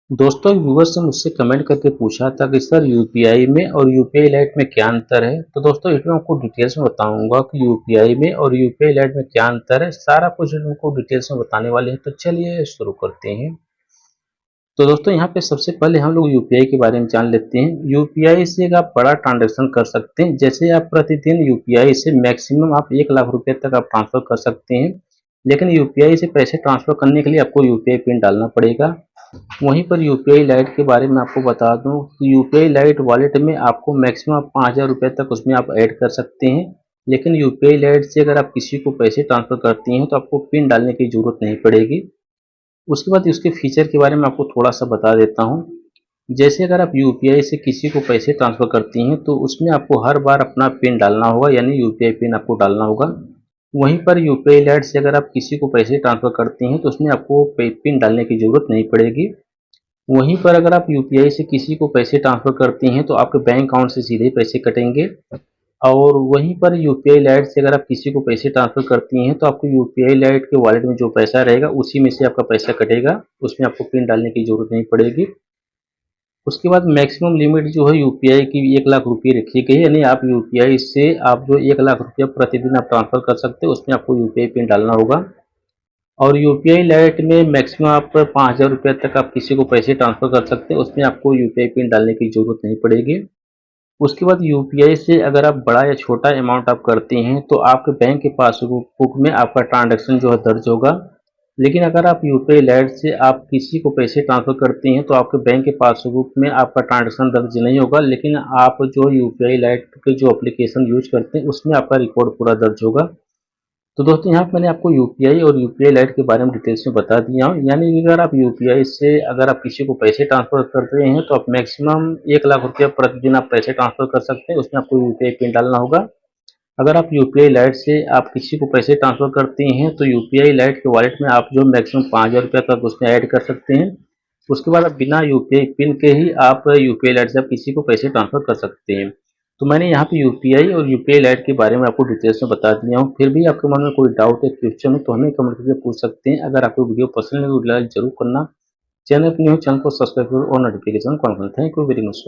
दोस्तों, व्यूवर्स ने मुझसे कमेंट करके पूछा था कि सर यूपीआई में और यूपीआई लाइट में क्या अंतर है। तो दोस्तों इसमें आपको डिटेल्स में बताऊंगा कि यूपीआई में और यूपीआई लाइट में क्या अंतर है। सारा कुछ उनको डिटेल्स में बताने वाले हैं। तो चलिए शुरू करते हैं। तो दोस्तों यहाँ पे सबसे पहले हम लोग यूपीआई के बारे में जान लेते हैं। यूपीआई से एक आप बड़ा ट्रांजेक्शन कर सकते हैं। जैसे आप प्रतिदिन यूपीआई से मैक्सिमम आप 1 लाख रुपए तक आप ट्रांसफर कर सकते हैं। लेकिन यूपीआई से पैसे ट्रांसफर करने के लिए आपको यूपीआई पिन डालना पड़ेगा। वहीं पर यूपीआई लाइट के बारे में आपको बता दूं कि यूपीआई लाइट वॉलेट में आपको मैक्सिमम 5,000 रुपये तक उसमें आप ऐड कर सकते हैं। लेकिन यूपीआई लाइट से अगर आप किसी को पैसे ट्रांसफर करती हैं तो आपको पिन डालने की ज़रूरत नहीं पड़ेगी। उसके बाद उसके फीचर के बारे में आपको थोड़ा सा बता देता हूँ। जैसे अगर आप यूपीआई से किसी को पैसे ट्रांसफर करती हैं तो उसमें आपको हर बार अपना पिन डालना होगा, यानी यूपीआई पिन आपको डालना होगा। वहीं पर यूपीआई लाइट से अगर आप किसी को पैसे ट्रांसफर करती हैं तो उसमें आपको पिन डालने की ज़रूरत नहीं पड़ेगी। वहीं पर अगर आप यूपीआई से किसी को पैसे ट्रांसफर करती हैं तो आपके बैंक अकाउंट से सीधे पैसे कटेंगे। और वहीं पर यूपीआई लाइट से अगर आप किसी को पैसे ट्रांसफर करती हैं तो आपको यूपीआई लाइट के वॉलेट में जो पैसा रहेगा उसी में से आपका पैसा कटेगा। उसमें आपको पिन डालने की ज़रूरत नहीं पड़ेगी। उसके बाद मैक्सिमम लिमिट जो है यूपीआई की 1 लाख रुपये रखी गई है, यानी आप यूपीआई से आप जो 1 लाख रुपया प्रतिदिन आप ट्रांसफर कर सकते हैं उसमें आपको यूपीआई पिन डालना होगा। और यूपीआई लाइट में मैक्सिमम आप 5,000 रुपये तक आप किसी को पैसे ट्रांसफर कर सकते हैं, उसमें आपको यूपीआई पिन डालने की ज़रूरत नहीं पड़ेगी। उसके बाद यूपीआई से अगर आप बड़ा या छोटा अमाउंट आप करती हैं तो आपके बैंक के पासबुक में आपका ट्रांजैक्शन जो है दर्ज होगा। लेकिन अगर आप यूपीआई लाइट से आप किसी को पैसे ट्रांसफ़र करती हैं तो आपके बैंक के पासबुक में आपका ट्रांजैक्शन दर्ज नहीं होगा, लेकिन आप जो यूपीआई लाइट के जो एप्लीकेशन यूज करते हैं उसमें आपका रिकॉर्ड पूरा दर्ज होगा। तो दोस्तों यहाँ पे मैंने आपको यूपीआई और यूपीआई लाइट के बारे में डिटेल्स में बता दिया हूँ। यानी कि अगर आप यूपीआई से अगर आप किसी को पैसे ट्रांसफर कर रहे हैं तो आप मैक्सिमम 1 लाख रुपया प्रतिदिन आप पैसे ट्रांसफर कर सकते हैं, उसमें आपको यूपीआई पिन डालना होगा। अगर आप यूपीआई लाइट से आप किसी को पैसे ट्रांसफर करती हैं तो यूपीआई लाइट के वॉलेट में आप जो मैक्सिमम 5,000 रुपया तक उसमें ऐड कर सकते हैं। उसके बाद आप बिना यूपीआई पिन के ही आप यूपीआई लाइट से आप किसी को पैसे ट्रांसफर कर सकते हैं। तो मैंने यहाँ पे यूपीआई और यूपीआई लाइट के बारे में आपको डिटेल्स में बता दिया हूँ। फिर भी आपके मन में कोई डाउट या क्वेश्चन हो तो हमें कमेंट करके पूछ सकते हैं। अगर आपको वीडियो पसंद है तो लाइक जरूर करना। चैनल पर न्यू चैनल को सब्सक्राइब करो और नोटिफिकेशन कॉल करना। Thank you very much.